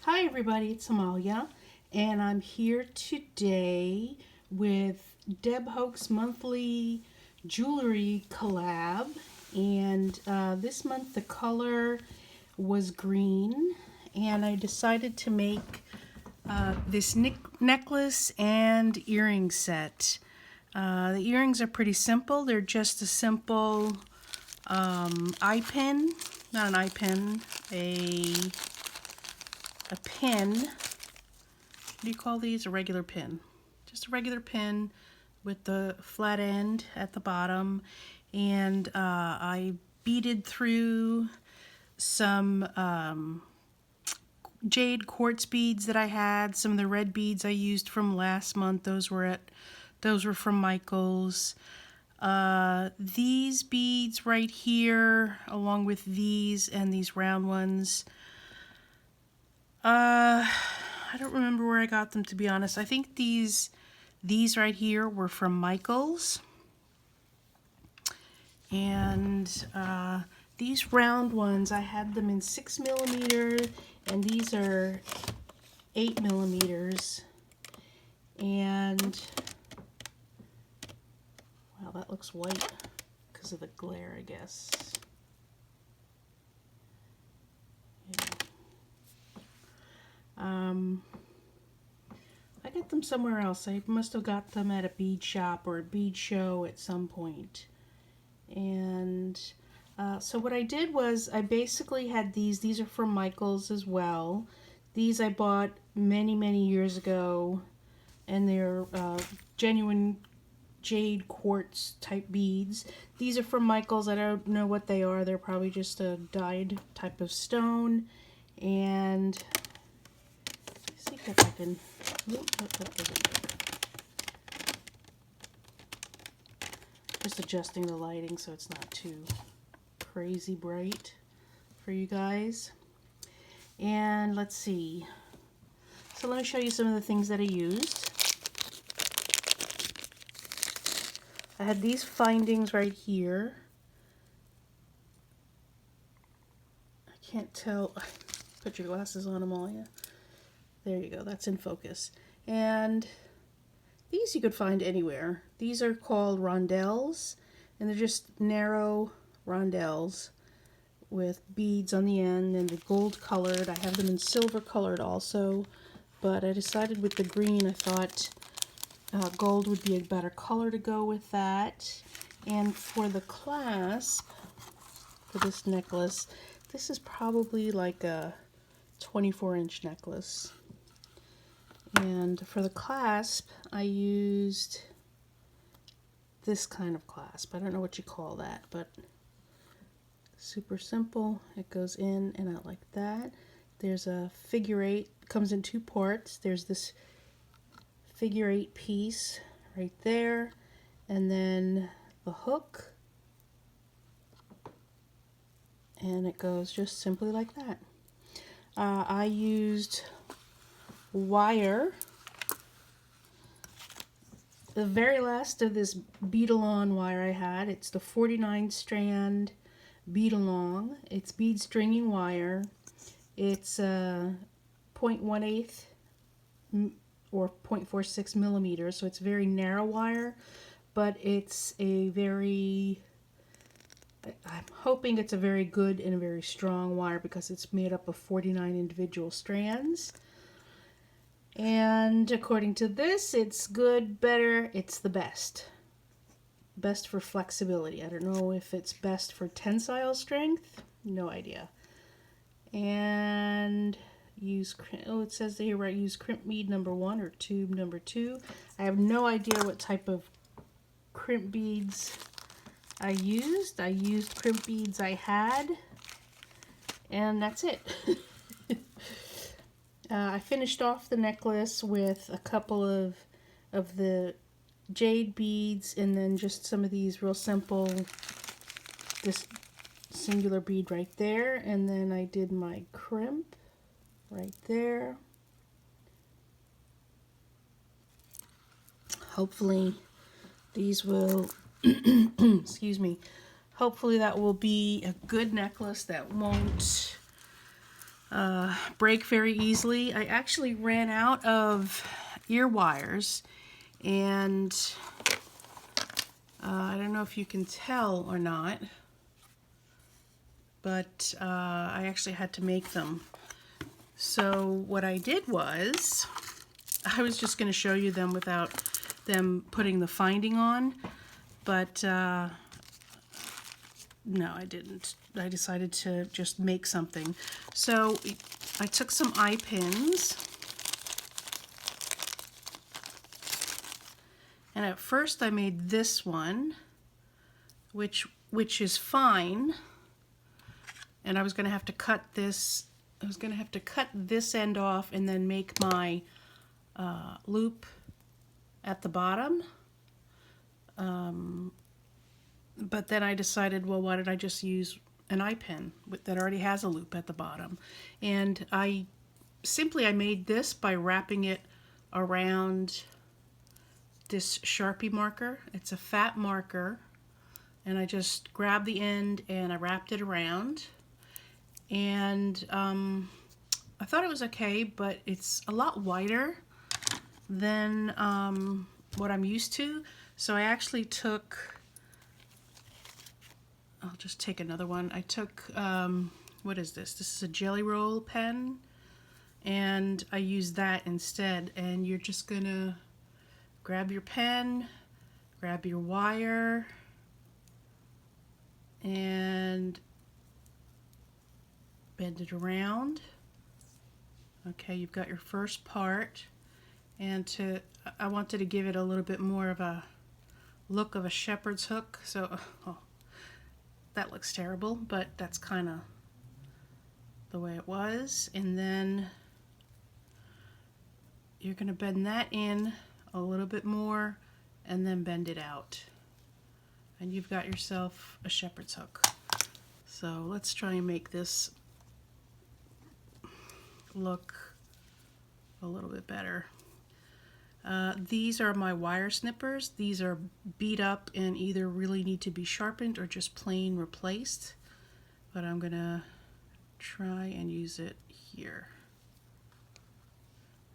Hi everybody, it's Amalia, and I'm here today with Deb Hoke's monthly jewelry collab. And this month the color was green, and I decided to make this necklace and earring set. The earrings are pretty simple. They're just a simple eye pin, not an eye pin, a pin. What do you call these? A regular pin. Just a regular pin with the flat end at the bottom. And I beaded through some jade quartz beads that I had. Some of the red beads I used from last month. Those were from Michael's. These beads right here, along with these and these round ones. I don't remember where I got them, to be honest. I think these right here were from Michael's. And these round ones, I had them in 6mm, and these are 8mm. And wow, that looks white because of the glare, I guess. Yeah. I got them somewhere else. I must have got them at a bead shop or a bead show at some point. And so what I did was I basically had these. These are from Michael's as well. These I bought many years ago, and they're genuine jade quartz type beads. These are from Michael's. I don't know what they are. They're probably just a dyed type of stone. And see if I can. Just adjusting the lighting so it's not too crazy bright for you guys. And let's see. So let me show you some of the things that I used. I had these findings right here. I can't tell. Put your glasses on, Amalia. There you go. That's in focus. And these you could find anywhere. These are called rondelles, and they're just narrow rondelles with beads on the end, and the gold colored. I have them in silver colored also, but I decided with the green, I thought gold would be a better color to go with that. And for the clasp for this necklace, this is probably like a 24-inch necklace. And for the clasp, I used this kind of clasp. I don't know what you call that, but super simple. It goes in and out like that. There's a figure eight, comes in two parts. There's this figure eight piece right there, and then the hook, and it goes just simply like that. I used wire, the very last of this bead-along wire I had. It's the 49 strand bead-along. It's bead stringing wire. It's 0.18 or 0.46 millimeters, so it's very narrow wire, but it's a very, I'm hoping it's a very good and a very strong wire because it's made up of 49 individual strands. And according to this, it's good, better, it's the best. Best for flexibility. I don't know if it's best for tensile strength. No idea. And use, oh, it says here, right, use crimp bead number 1 or tube number 2. I have no idea what type of crimp beads I used. I used crimp beads I had, and that's it. I finished off the necklace with a couple of the jade beads, and then just some of these real simple, this singular bead right there, and then I did my crimp right there. Hopefully these will excuse me, hopefully that will be a good necklace that won't break very easily. I actually ran out of ear wires, and I don't know if you can tell or not, but I actually had to make them. So what I did was, I was just going to show you them without them putting the finding on, but no, I didn't. I decided to just make something. So I took some eye pins, and at first I made this one, which is fine, and I was going to have to cut this. I was going to have to cut this end off and then make my loop at the bottom. But then I decided, well, why don't I just use an eye pin that already has a loop at the bottom? And I made this by wrapping it around this Sharpie marker. It's a fat marker, and I just grabbed the end and I wrapped it around. And I thought it was okay, but it's a lot wider than what I'm used to. So I actually took, I'll just take another one. I took, what is this? This is a Jelly Roll pen, and I used that instead. And you're just gonna grab your pen, grab your wire, and bend it around. Okay, you've got your first part, and I wanted to give it a little bit more of a look of a shepherd's hook. So, oh, that looks terrible, but that's kind of the way it was. And then you're going to bend that in a little bit more and then bend it out. And you've got yourself a shepherd's hook. So let's try and make this look a little bit better. These are my wire snippers. These are beat up and either really need to be sharpened or just plain replaced. But I'm gonna try and use it here.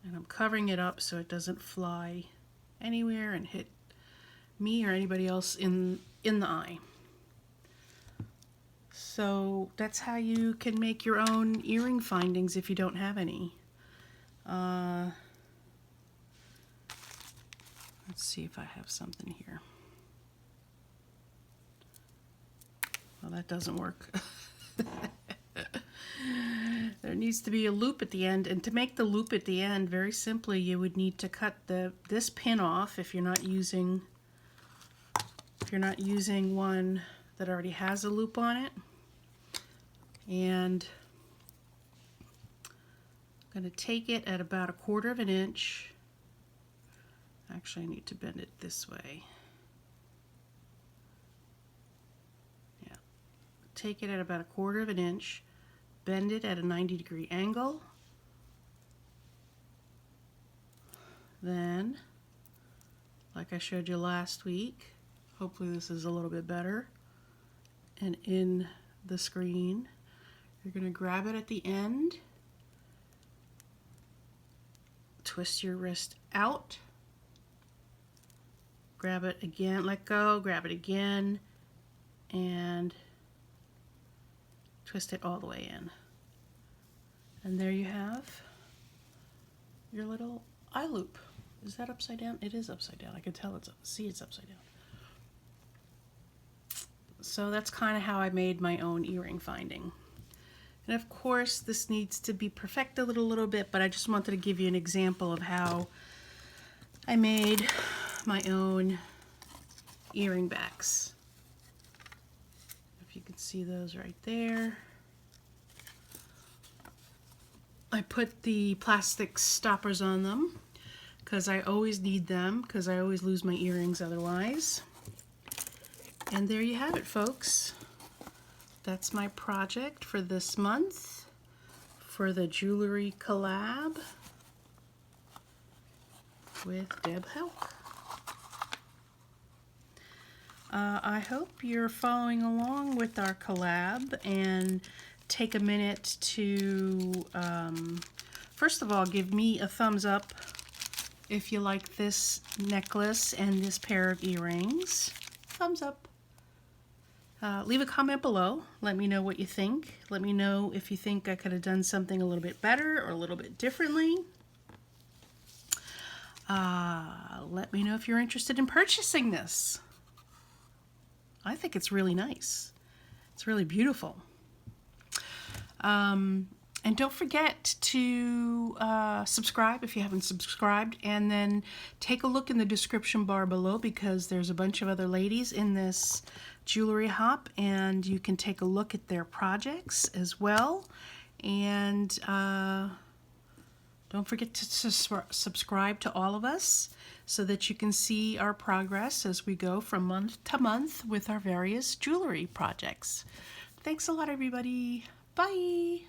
And I'm covering it up so it doesn't fly anywhere and hit me or anybody else in the eye. So that's how you can make your own earring findings if you don't have any. Let's see if I have something here. Well, that doesn't work. There needs to be a loop at the end, and to make the loop at the end, very simply, you would need to cut this pin off if you're not using one that already has a loop on it. And I'm going to take it at about 1/4 of an inch. Actually, I need to bend it this way. Yeah. Take it at about 1/4 of an inch, bend it at a 90-degree angle. Then, like I showed you last week, hopefully this is a little bit better, and in the screen, you're going to grab it at the end, twist your wrist out, grab it again, let go, grab it again, and twist it all the way in. And there you have your little eye loop. Is that upside down? It is upside down. I can tell it's upside down. So that's kind of how I made my own earring finding. And of course, this needs to be perfected a little bit, but I just wanted to give you an example of how I made my own earring backs. If you can see those right there. I put the plastic stoppers on them because I always need them, because I always lose my earrings otherwise. And there you have it, folks. That's my project for this month for the jewelry collab with Deb Houck. I hope you're following along with our collab, and take a minute to, first of all, give me a thumbs up if you like this necklace and this pair of earrings. Thumbs up. Leave a comment below. Let me know what you think. Let me know if you think I could have done something a little bit better or a little bit differently. Let me know if you're interested in purchasing this. I think it's really nice. It's really beautiful. And don't forget to subscribe if you haven't subscribed, and then take a look in the description bar below, because there's a bunch of other ladies in this jewelry hop, and you can take a look at their projects as well. And don't forget to subscribe to all of us so that you can see our progress as we go from month to month with our various jewelry projects. Thanks a lot, everybody. Bye.